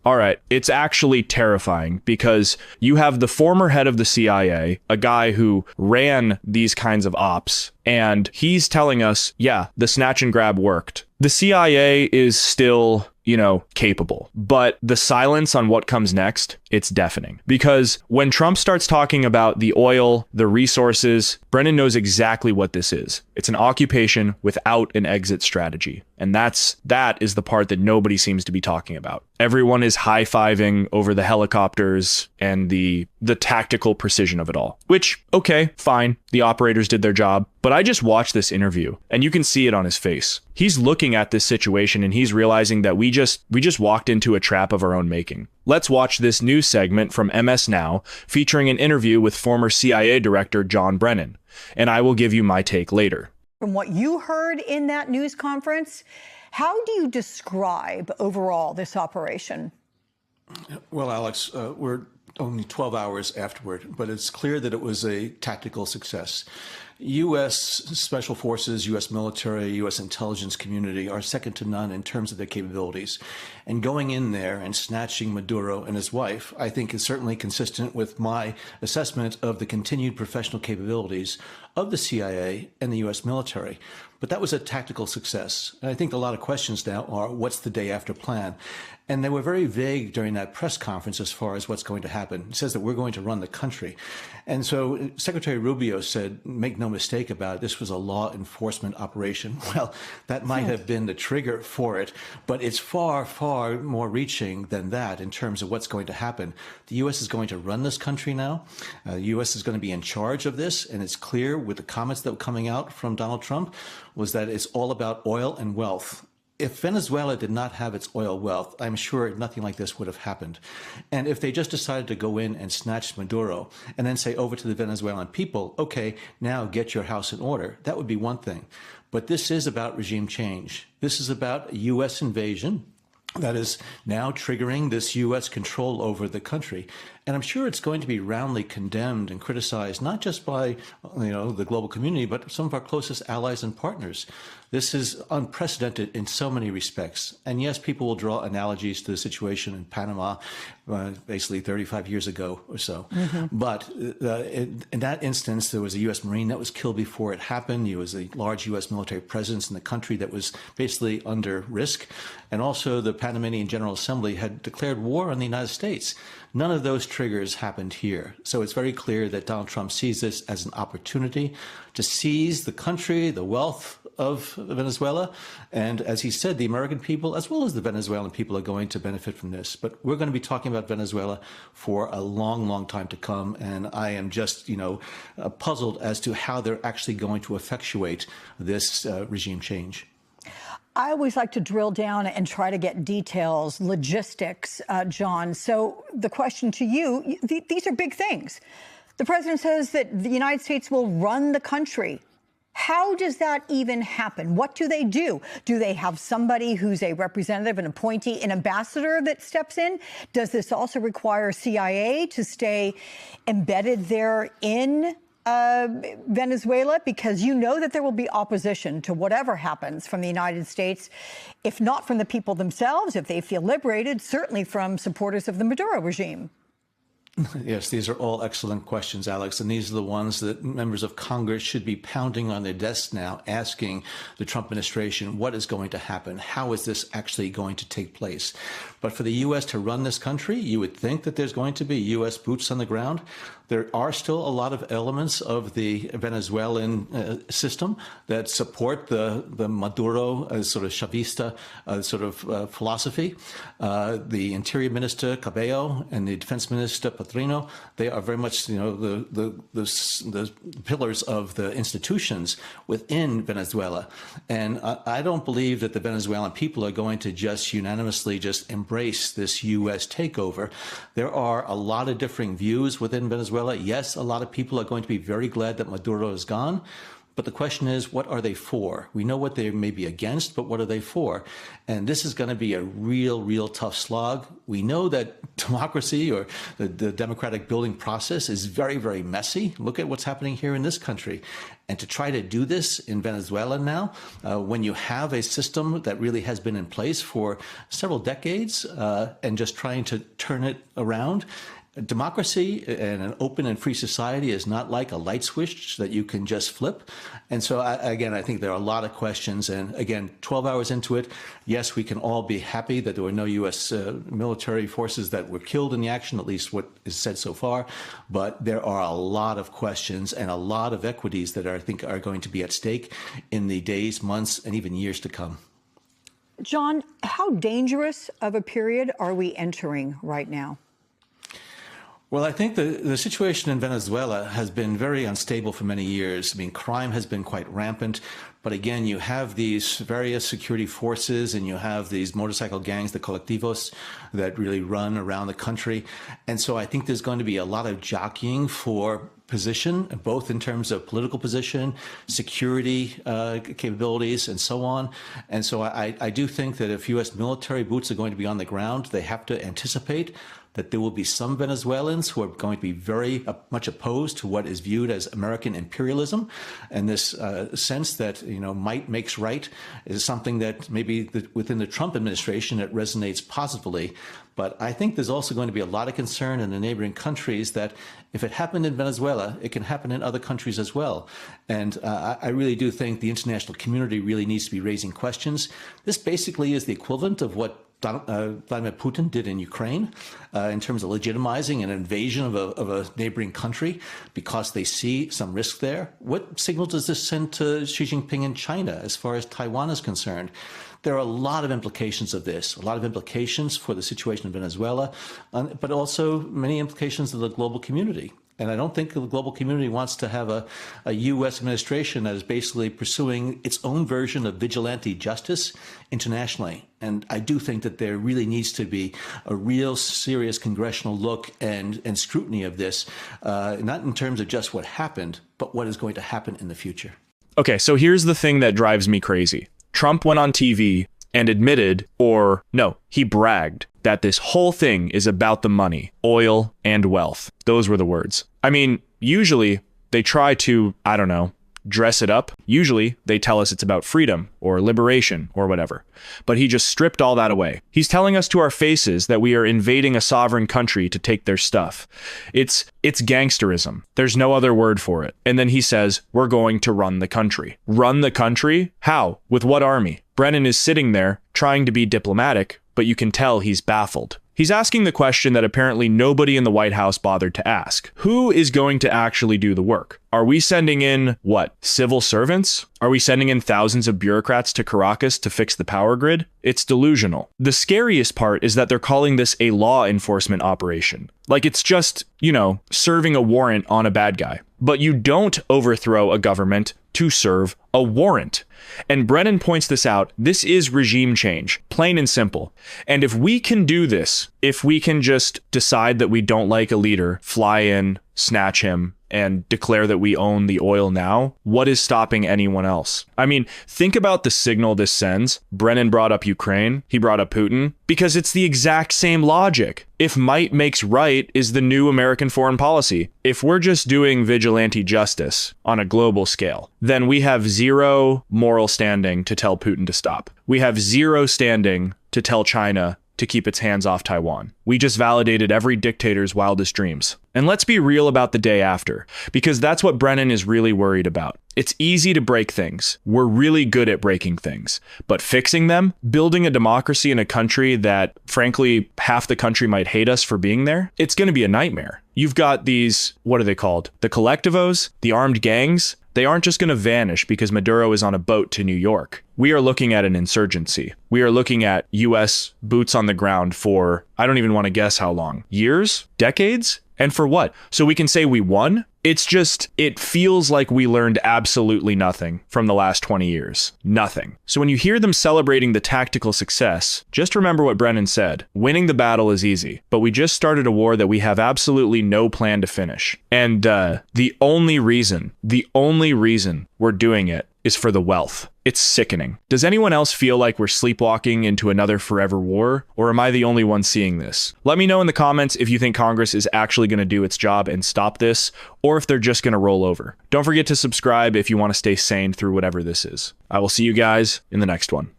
All right, it's actually terrifying because you have the former head of the CIA, a guy who ran these kinds of ops, and he's telling us, yeah, the snatch and grab worked. The CIA is still, capable, but the silence on what comes next, it's deafening. Because when Trump starts talking about the oil, the resources, Brennan knows exactly what this is. It's an occupation without an exit strategy. And that is the part that nobody seems to be talking about. Everyone is high-fiving over the helicopters and the tactical precision of it all, which, okay, fine. The operators did their job. But I just watched this interview and you can see it on his face. He's looking at this situation and he's realizing that we just walked into a trap of our own making. Let's watch this news segment from MS Now featuring an interview with former CIA Director John Brennan. And I will give you my take later. From what you heard in that news conference, how do you describe overall this operation? Well, Alex, we're only 12 hours afterward, but it's clear that it was a tactical success. U.S. Special Forces, U.S. military, U.S. intelligence community are second to none in terms of their capabilities. And going in there and snatching Maduro and his wife, I think is certainly consistent with my assessment of the continued professional capabilities of the CIA and the U.S. military. But that was a tactical success. And I think a lot of questions now are, what's the day after plan? And they were very vague during that press conference as far as what's going to happen. It says that we're going to run the country. And so Secretary Rubio said, make no mistake about it, this was a law enforcement operation. Well, that might have been the trigger for it, but it's far, far more reaching than that in terms of what's going to happen. The U.S. is going to run this country now. The U.S. is going to be in charge of this. And it's clear with the comments that were coming out from Donald Trump was that it's all about oil and wealth. If Venezuela did not have its oil wealth, I'm sure nothing like this would have happened. And if they just decided to go in and snatch Maduro and then say over to the Venezuelan people, okay, now get your house in order, that would be one thing. But this is about regime change. This is about a U.S. invasion that is now triggering this U.S. control over the country. And I'm sure it's going to be roundly condemned and criticized, not just by the global community, but some of our closest allies and partners. This is unprecedented in so many respects. And yes, people will draw analogies to the situation in Panama, basically 35 years ago or so. But in that instance, there was a U.S. Marine that was killed before it happened. There was a large U.S. military presence in the country that was basically under risk. And also the Panamanian General Assembly had declared war on the United States. None of those triggers happened here. So it's very clear that Donald Trump sees this as an opportunity to seize the country, the wealth of Venezuela. And as he said, the American people, as well as the Venezuelan people, are going to benefit from this. But we're going to be talking about Venezuela for a long, long time to come. And I am just, puzzled as to how they're actually going to effectuate this regime change. I always like to drill down and try to get details, logistics, John. So the question to you, these are big things. The president says that the United States will run the country. How does that even happen? What do they do? Do they have somebody who's a representative, an appointee, an ambassador that steps in? Does this also require CIA to stay embedded there in Venezuela? Because you know that there will be opposition to whatever happens from the United States, if not from the people themselves, if they feel liberated, certainly from supporters of the Maduro regime. Yes, these are all excellent questions, Alex, and these are the ones that members of Congress should be pounding on their desks now, asking the Trump administration, what is going to happen? How is this actually going to take place? But for the U.S. to run this country, you would think that there's going to be U.S. boots on the ground. There are still a lot of elements of the Venezuelan system that support the Maduro sort of Chavista philosophy. The Interior Minister Cabello and the Defense Minister Patrino, they are very much the pillars of the institutions within Venezuela. And I don't believe that the Venezuelan people are going to just unanimously just embrace this U.S. takeover. There are a lot of differing views within Venezuela. Yes, a lot of people are going to be very glad that Maduro is gone. But the question is, what are they for? We know what they may be against, but what are they for? And this is going to be a real tough slog. We know that democracy or the democratic building process is very messy. Look at what's happening here in this country. And to try to do this in Venezuela now, when you have a system that really has been in place for several decades and just trying to turn it around, democracy and an open and free society is not like a light switch that you can just flip. And so, again, I think there are a lot of questions. And again, 12 hours into it, yes, we can all be happy that there were no U.S. military forces that were killed in the action, at least what is said so far. But there are a lot of questions and a lot of equities that I think are going to be at stake in the days, months, and even years to come. John, how dangerous of a period are we entering right now? Well, I think the situation in Venezuela has been very unstable for many years. I mean, crime has been quite rampant. But again, you have these various security forces and you have these motorcycle gangs, the colectivos, that really run around the country. And so I think there's going to be a lot of jockeying for position, both in terms of political position, security capabilities, and so on. And so I do think that if U.S. military boots are going to be on the ground, they have to anticipate that there will be some Venezuelans who are going to be very much opposed to what is viewed as American imperialism. And this sense that, might makes right is something that maybe within the Trump administration, it resonates positively. But I think there's also going to be a lot of concern in the neighboring countries that if it happened in Venezuela, it can happen in other countries as well. And I really do think the international community really needs to be raising questions. This basically is the equivalent of what Vladimir Putin did in Ukraine in terms of legitimizing an invasion of a neighboring country because they see some risk there. What signal does this send to Xi Jinping in China as far as Taiwan is concerned? There are a lot of implications of this, a lot of implications for the situation in Venezuela, but also many implications of the global community. And I don't think the global community wants to have a U.S. administration that is basically pursuing its own version of vigilante justice internationally. And I do think that there really needs to be a real serious congressional look and scrutiny of this, not in terms of just what happened, but what is going to happen in the future. Okay, so here's the thing that drives me crazy. Trump went on TV and admitted, or no, he bragged that this whole thing is about the money, oil, and wealth. Those were the words. I mean, usually they try to, dress it up. Usually they tell us it's about freedom or liberation or whatever. But he just stripped all that away. He's telling us to our faces that we are invading a sovereign country to take their stuff. It's gangsterism. There's no other word for it. And then he says, we're going to run the country. Run the country? How? With what army? Brennan is sitting there trying to be diplomatic, but you can tell he's baffled. He's asking the question that apparently nobody in the White House bothered to ask. Who is going to actually do the work? Are we sending in, civil servants? Are we sending in thousands of bureaucrats to Caracas to fix the power grid? It's delusional. The scariest part is that they're calling this a law enforcement operation. Like it's just, serving a warrant on a bad guy. But you don't overthrow a government to serve a warrant. And Brennan points this out. This is regime change, plain and simple. And if we can do this, if we can just decide that we don't like a leader, fly in, snatch him, and declare that we own the oil now, what is stopping anyone else? I mean, think about the signal this sends. Brennan brought up Ukraine. He brought up Putin because it's the exact same logic. If might makes right is the new American foreign policy. If we're just doing vigilante justice on a global scale, then we have zero moral standing to tell Putin to stop. We have zero standing to tell China to keep its hands off Taiwan. We just validated every dictator's wildest dreams. And let's be real about the day after, because that's what Brennan is really worried about. It's easy to break things. We're really good at breaking things. But fixing them, building a democracy in a country that, frankly, half the country might hate us for being there, it's going to be a nightmare. You've got these, what are they called? The collectivos, the armed gangs. They aren't just going to vanish because Maduro is on a boat to New York. We are looking at an insurgency. We are looking at U.S. boots on the ground for, I don't even want to guess how long. Years? Decades? And for what? So we can say we won? It's just, it feels like we learned absolutely nothing from the last 20 years. Nothing. So when you hear them celebrating the tactical success, just remember what Brennan said. Winning the battle is easy, but we just started a war that we have absolutely no plan to finish. And the only reason we're doing it is for the wealth. It's sickening. Does anyone else feel like we're sleepwalking into another forever war? Or am I the only one seeing this? Let me know in the comments if you think Congress is actually going to do its job and stop this, or if they're just going to roll over. Don't forget to subscribe if you want to stay sane through whatever this is. I will see you guys in the next one.